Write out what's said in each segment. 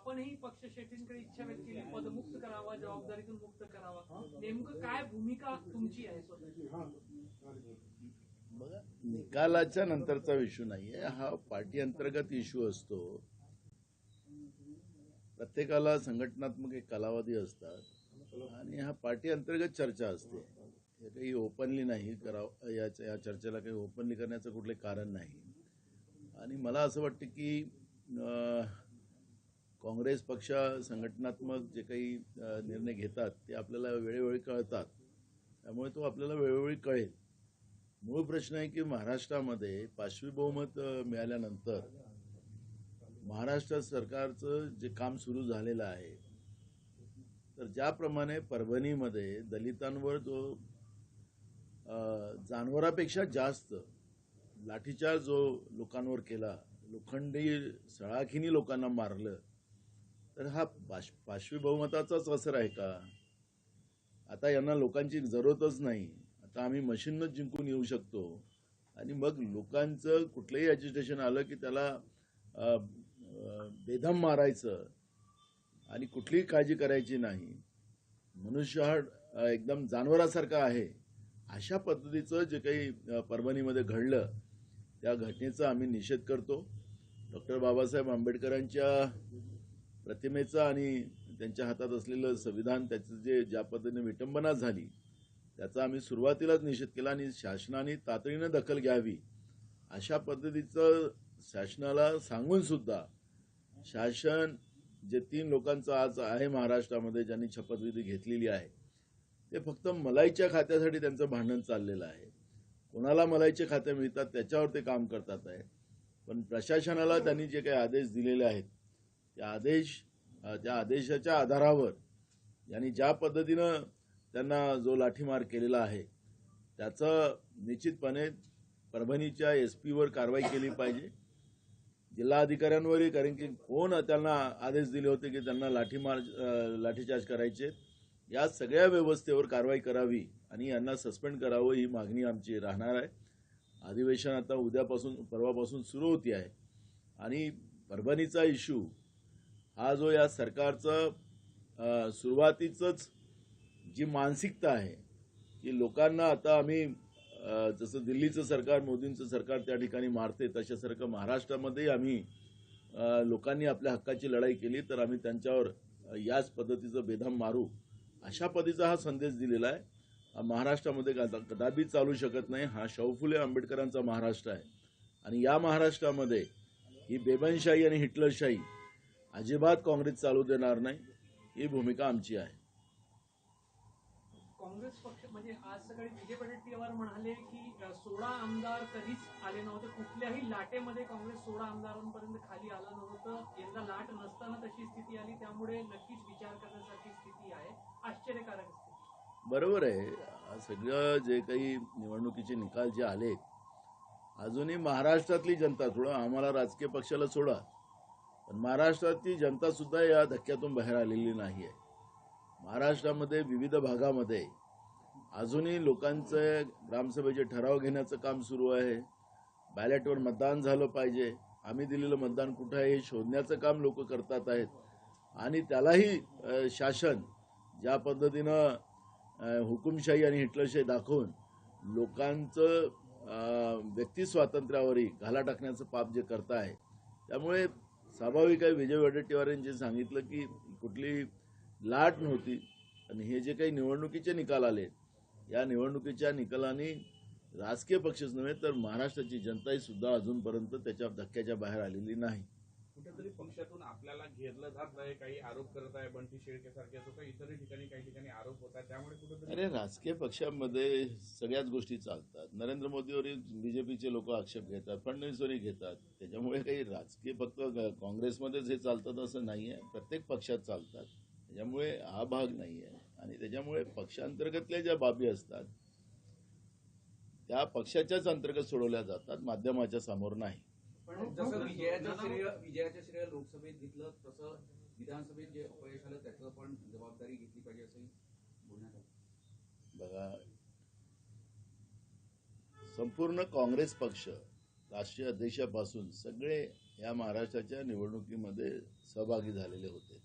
आपणही पक्ष शेट्टींकडे इच्छा व्यक्त केली, पदमुक्त करावा, जबाबदारीतून मुक्त करावा. नेमकं काय भूमिका तुमची आहे स्वतःची? बघा, निकालाच्या नंतरचा इश्यू नाहीये, हा पार्टी अंतर्गत इश्यू असतो. प्रत्येकाला संघटनात्मक एक कालावधी असतात आणि हा पार्टी अंतर्गत चर्चा असते. हे काही ओपनली नाही करावं, या चर्चेला काही ओपनली करण्याचं कुठले कारण नाही. आणि मला असं वाटतं की काँग्रेस पक्ष संघटनात्मक जे काही निर्णय घेतात ते आपल्याला वेळोवेळी कळतात, त्यामुळे तो आपल्याला वेळोवेळी कळेल. मूळ प्रश्न आहे की महाराष्ट्रामध्ये पाशवी बहुमत मिळाल्यानंतर महाराष्ट्र सरकारचं जे काम सुरू झालेलं आहे, तर ज्याप्रमाणे परभणीमध्ये दलितांवर जो जानवरापेक्षा जास्त लाठीचार्ज जो लोकांवर केला, लोखंडी सळाखीनी लोकांना मारलं, तर हा पाशवी बहुमताचाच असर आहे का? आता यांना लोकांची जरूरतच नाही, आता आम्ही मशीनच जिंकून येऊ शकतो. आणि मग लोकांचं कुठलंही ॲजिटेशन आलं की त्याला बेदम मारायचं आणि कुठलीही काळजी करायची नाही. मनुष्य हा एकदम जानवरासारखा आहे, अशा पद्धतीचं जे काही परभणीमध्ये घडलं त्या घटनेचा आम्ही निषेध करतो. डॉक्टर बाबासाहेब आंबेडकरांच्या प्रतिमेचा आणि त्यांच्या हातात असलेलं संविधान, त्याचं जे ज्या पद्धतीने विटंबना झाली त्याचा आम्ही सुरुवातीलाच निषेध केला आणि शासनाने तातडीनं दखल घ्यावी अशा पद्धतीचं शासनाला सांगून सुद्धा शासन जे 3 लोकांचं आज आहे महाराष्ट्रामध्ये ज्यांनी शपथविधी घेतलेली आहे, ते फक्त मलाईच्या खात्यासाठी त्यांचं भांडण चाललेलं आहे. कोणाला मलाईचे खाते मिळतात त्याच्यावर ते काम करतात आहे. पण प्रशासनाला त्यांनी जे काही आदेश दिलेले आहेत त्या आदेशाच्या आधारावर यांनी ज्या पद्धतीनं त्यांना जो लाठीमार केलेला आहे त्याचं निश्चितपणे परभणीच्या SP वर कारवाई केली पाहिजे, जिल्हाधिकाऱ्यांवरही. कारण की कोण त्यांना आदेश दिले होते की त्यांना लाठीचार्ज करायचे, या सगळ्या व्यवस्थेवर कारवाई करावी आणि यांना सस्पेंड करावं ही मागणी आमची राहणार आहे. अधिवेशन आता परवापासून सुरू होती आहे आणि परभणीचा इश्यू हा जो या सरकारचं सुरुवातीचंच जी मानसिकता आहे की लोकांना आता आम्ही जसं दिल्लीचं सरकार, मोदींचं सरकार त्या ठिकाणी मारते, तशासारखं महाराष्ट्रामध्ये आम्ही लोकांनी आपल्या हक्काची लढाई केली तर आम्ही त्यांच्यावर याच पद्धतीचं बेदम मारू, अशा पद्धतीचा हा संदेश दिलेला आहे. महाराष्ट्रामध्ये कदापि चालू शकत नाही. हा शाहू फुले आंबेडकरांचा महाराष्ट्र आहे आणि या महाराष्ट्रामध्ये ही बेबनशाही आणि हिटलरशाही अजिबात काँग्रेस चालू देणार नाही, ही भूमिका आमची आहे. काँग्रेस पक्ष म्हणजे आज सकाळी विजय वडेट्टीवार म्हणाले की 16 आमदार कधीच आले नव्हते, कुठल्याही लाटेमध्ये काँग्रेस 16 आमदारांपर्यंत खाली आलं नव्हतं. यंदा लाट नसताना तशी स्थिती आली, त्यामुळे नक्कीच विचार करण्यासारखी स्थिती आहे. आश्चर्यकारक स्थिती. बरोबर आहे. सगळं जे काही निवडणुकीचे निकाल जे आले, अजूनही महाराष्ट्रातली जनता, थोडं आम्हाला राजकीय पक्षाला सोडा, पण महाराष्ट्रातली जनता सुद्धा या धक्क्यातून बाहेर आलेली नाही आहे. महाराष्ट्रामध्ये विविध भागामध्ये अजूनही लोकांचं ग्रामसभेचे ठराव घेण्याचं काम सुरू आहे. बॅलेटवर मतदान झालं पाहिजे, आम्ही दिलेलं मतदान कुठं आहे हे शोधण्याचं काम लोक करतात आहेत. आणि त्यालाही शासन ज्या पद्धतीनं हुकुमशाही आणि हिटलरशाही दाखवून लोकांचं व्यक्ती स्वातंत्र्यावरही घाला टाकण्याचं पाप जे करत आहे, त्यामुळे स्वाभाविक आहे विजय वडेट्टीवार यांनी जे सांगितलं की कुठली लाट नव्हती. आणि हे जे काही निवडणुकीचे निकाल आले, या निवडणुकीच्या निकालांनी राजकीय पक्षच नव्हे तर महाराष्ट्राची जनताही सुद्धा अजूनपर्यंत त्याच्या धक्क्याच्या बाहेर आलेली नाही. कुठेतरी पक्षातून आपल्याला घेरलं जात आहे, काही आरोप करत आहे, बंटी शेळकेसारखे असो काही इतरही ठिकाणी काही ठिकाणी आरोप होत आहे, त्यामुळे कुठेतरी अरे राजकीय पक्षामध्ये सगळ्याच गोष्टी चालतात. नरेंद्र मोदीवरही बीजेपीचे लोक आक्षेप घेतात, फडणवीसवरही घेतात. त्याच्यामुळे काही राजकीय फक्त काँग्रेसमध्येच हे चालतात असं नाही आहे, प्रत्येक पक्षात चालतात. त्याच्यामुळे हा भाग नाही आहे. आणि त्याच्यामुळे पक्षांतर्गतल्या ज्या बाबी असतात त्या पक्षाच्याच अंतर्गत सोडवल्या जातात, माध्यमाच्या समोर नाही. पण जसं विजयाचं श्रेय लोकसभेत घेतलं तसं विधानसभेत जे अपयश आलं त्याचं पण जबाबदारी घेतली पाहिजे असंही बोलण्यात आलं. बघा, संपूर्ण काँग्रेस पक्ष राष्ट्रीय अध्यक्षापासून सगळे या महाराष्ट्राच्या निवडणुकीमध्ये सहभागी झालेले होते.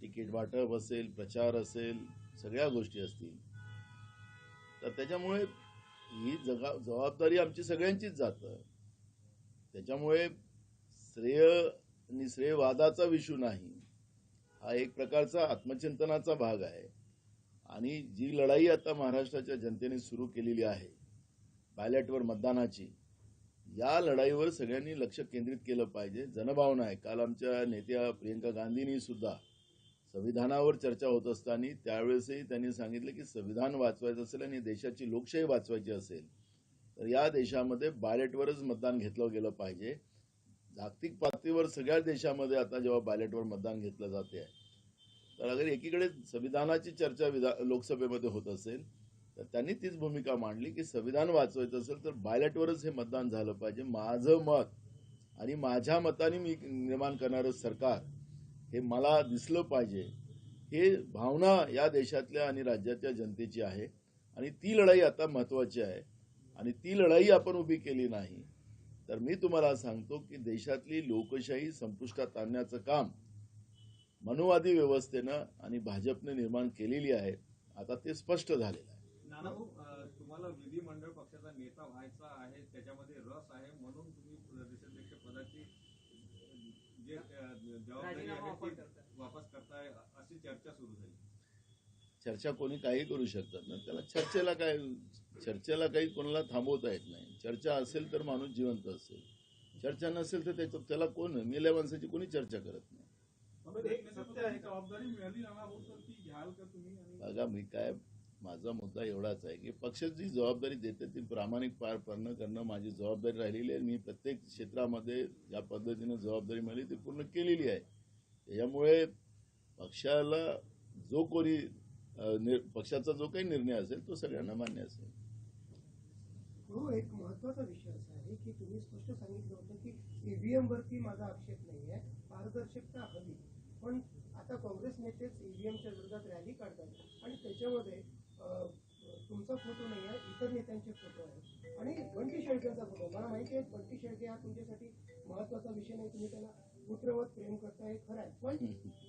तिकीट वाटप असेल, प्रचार असेल, सगळ्या गोष्टी असतील. तर त्याच्यामुळे ही जबाबदारी आमची सगळ्यांचीच जातं. त्याच्यामुळे श्रेय आणि श्रेयवादाचा विषय नाही, हा एक प्रकारचा आत्मचिंतनाचा भाग आहे. आणि जी लढाई आता महाराष्ट्राच्या जनतेने सुरू केलेली आहे बॅलेटवर मतदानाची, या लढाईवर सगळ्यांनी लक्ष केंद्रित केलं पाहिजे. जनभावना आहे. काल आमच्या नेत्या प्रियंका गांधींनी सुद्धा संविधानावर चर्चा होत असताना त्यावेळेसही त्यांनी सांगितलं की संविधान वाचवायचं असेल आणि देशाची लोकशाही वाचवायची असेल तर या देशामध्ये बॅलेटवरच मतदान घेतलं गेलं पाहिजे. जागतिक पातळीवर सगळ्या देशामध्ये आता जेव्हा बॅलेटवर मतदान घेतलं जाते आहे, तर अगर एकीकडे संविधानाची चर्चा लोकसभेमध्ये होत असेल तर त्यांनी तीच भूमिका मांडली की संविधान वाचवायचं असेल तर बॅलेटवरच हे मतदान झालं पाहिजे. माझं मत आणि माझ्या मताने मी निर्माण करणारं सरकार हे मला दिसलं पाहिजे, हे भावना या देशातल्या आणि राज्याच्या जनतेची आहे. आणि ती लढाई आता महत्वाची आहे. आणि ती लढाई आपण उभी केली नाही तर मी तुम्हाला सांगतो की देशातली लोकशाही संपुष्टात आणण्याचं काम मनुवादी व्यवस्थेनं आणि भाजपने निर्माण केलेली आहे. आता ते स्पष्ट झालेलं आहे. नानाभाऊ, तुम्हाला विधिमंडळ पक्षाचा नेता व्हायचा आहे, त्याच्यामध्ये रस आहे, म्हणून तुम्ही प्रदेशाध्यक्ष पदाची जे जबाबदारी आहे ती वापस करताय, अशी चर्चा सुरू झाली. चर्चा कोणी काही करू शकतात ना, त्याला चर्चेला काही कोणाला थांबवता येत नाही. चर्चा असेल तर माणूस जिवंत असेल, चर्चा नसेल तर त्याला कोण मेल्या माणसाची कोणी चर्चा करत नाही. जबाबदारी मिळाली नानाभाऊ तर ती घ्याल का तुम्ही? बघा, मी काय, माझा मुद्दा एवढाच आहे की पक्षाची जबाबदारी देते ती प्रामाणिक पार करणं माझी जबाबदारी राहिलेली आहे. मी प्रत्येक क्षेत्रामध्ये ज्या पद्धतीने जबाबदारी मिळाली ती पूर्ण केलेली आहे. त्याच्यामुळे पक्षाला जो कोणी पक्षाचा जो काही निर्णय असेल तो सगळ्यांना मान्य असेल. हो, एक महत्वाचा विषय असा आहे की तुम्ही स्पष्ट सांगितलं होतं की ईव्हीएम वरती माझा आक्षेप नाही आहे, पारदर्शकता हवी. पण आता काँग्रेस नेतेच ईव्हीएमच्या विरोधात रॅली काढतात आणि त्याच्यामध्ये तुमचा फोटो नाही आहे, इतर नेत्यांचे फोटो आहेत आणि बंटी शेळकेचा फोटो. मला माहिती आहे बंटी शेळके हा तुमच्यासाठी महत्वाचा विषय नाही, तुम्ही त्याला पुत्रवत प्रेम करताय, खरं आहे. पण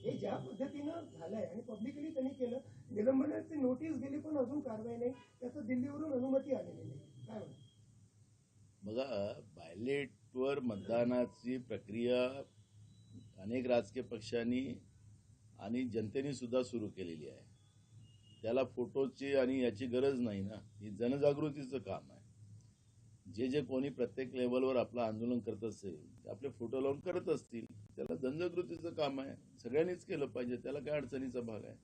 हे ज्या पद्धतीनं झालंय आणि पब्लिकली त्यांनी केलं, निलंबनाची नोटीस गेली पण अजून कारवाई नाही, त्याचं दिल्लीवरून अनुमती आलेली नाही. काय म्हणतात? बघा, बॅलेटवर मतदानाची प्रक्रिया अनेक राजकीय पक्षांनी आणि जनतेने सुद्धा सुरू केलेली आहे. त्याला फोटोची आणि याची गरज नाही ना, ही जनजागृतीचं काम आहे. जे कोणी प्रत्येक लेवलवर आपलं आंदोलन करत असेल ते आपले फोटो लावून करत असतील, त्याला जनजागृतीचं काम आहे. सगळ्यांनीच केलं पाहिजे, त्याला काय अडचणीचा भाग आहे.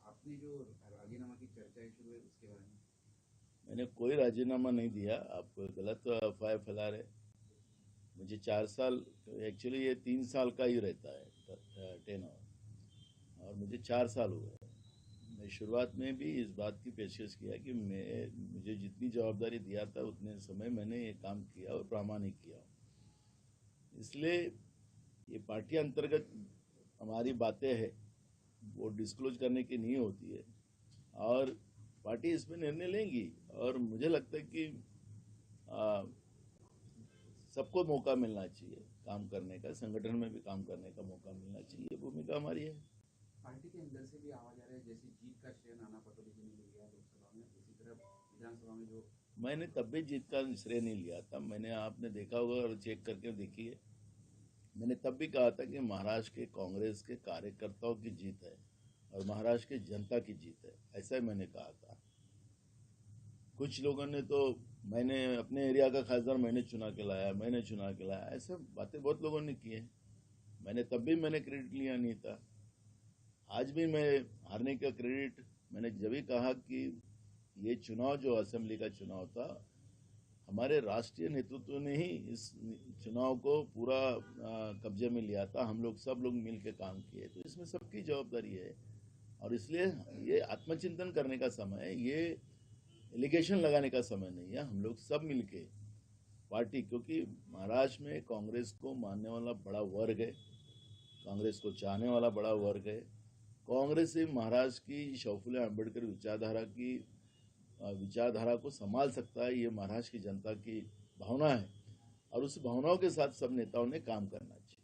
आपने जो राजीनामा की चर्चा शुरू है उसके बारे में? मैंने कोई राजीनामा नहीं दिया. आप गलत अफवाह फैला रहे. मुझे 4 साल, एक्चुअली ये 3 साल का ही रहता है टेनर, और मुझे 4 साल हुए. मैं शुरुआत में भी इस बात की पेशकश किया कि मुझे जितनी जवाबदारी दिया था उतने समय मैंने ये काम किया और प्रामाणिक किया. इसलिए ये पार्टी अंतर्गत हमारी बातें हैं वो डिस्क्लोज करने की नहीं होती है और पार्टी इसमें निर्णय लेंगी. और मुझे लगता है कि सबको मौका मिलना चाहिए काम करने का, संगठन में भी काम करने का मौका मिलना चाहिए, ये भूमिका हमारी है. पार्टी के अंदर से भी आवाज आ रहा है जैसे जीत का श्रेय नाना पटोले जी ने ले लिया लोकसभा में, इसी तरह विधानसभा में जो मैंने तब भी जीत का श्रेय नहीं लिया था. मैंने, आपने देखा होगा और चेक करके देखिए, मैंने तब भी कहा था कि महाराष्ट्र के कांग्रेस के कार्यकर्ताओं की जीत है और महाराष्ट्र की जनता की जीत है, ऐसा ही मैंने कहा था. कुछ लोगों ने तो मैंने अपने एरिया का खासदार मैंने चुना के लाया, ऐसे बातें बहुत लोगों ने की है. मैंने तब भी क्रेडिट लिया नहीं था. आज भी मैं हारने का क्रेडिट मैंने जब भी कहा कि ये चुनाव जो असेंबली का चुनाव था, हमारे राष्ट्रीय नेतृत्व ने ही इस चुनाव को पूरा कब्जे में लिया था. हम लोग सब लोग मिल के काम किए, तो इसमें सबकी जवाबदारी है. और इसलिए ये आत्मचिंतन करने का समय है, ये एलिगेशन लगाने का समय नहीं है. हम लोग सब मिलके पार्टी, क्योंकि महाराष्ट्र में कांग्रेस को मानने वाला बड़ा वर्ग है, कांग्रेस को चाहने वाला बड़ा वर्ग है। कांग्रेस ही महाराष्ट्र की शौफुल्ले अम्बेडकर विचारधारा को संभाल सकता है, ये महाराष्ट्र की जनता की भावना है और उस भावनाओं के साथ सब नेताओं ने काम करना चाहिए।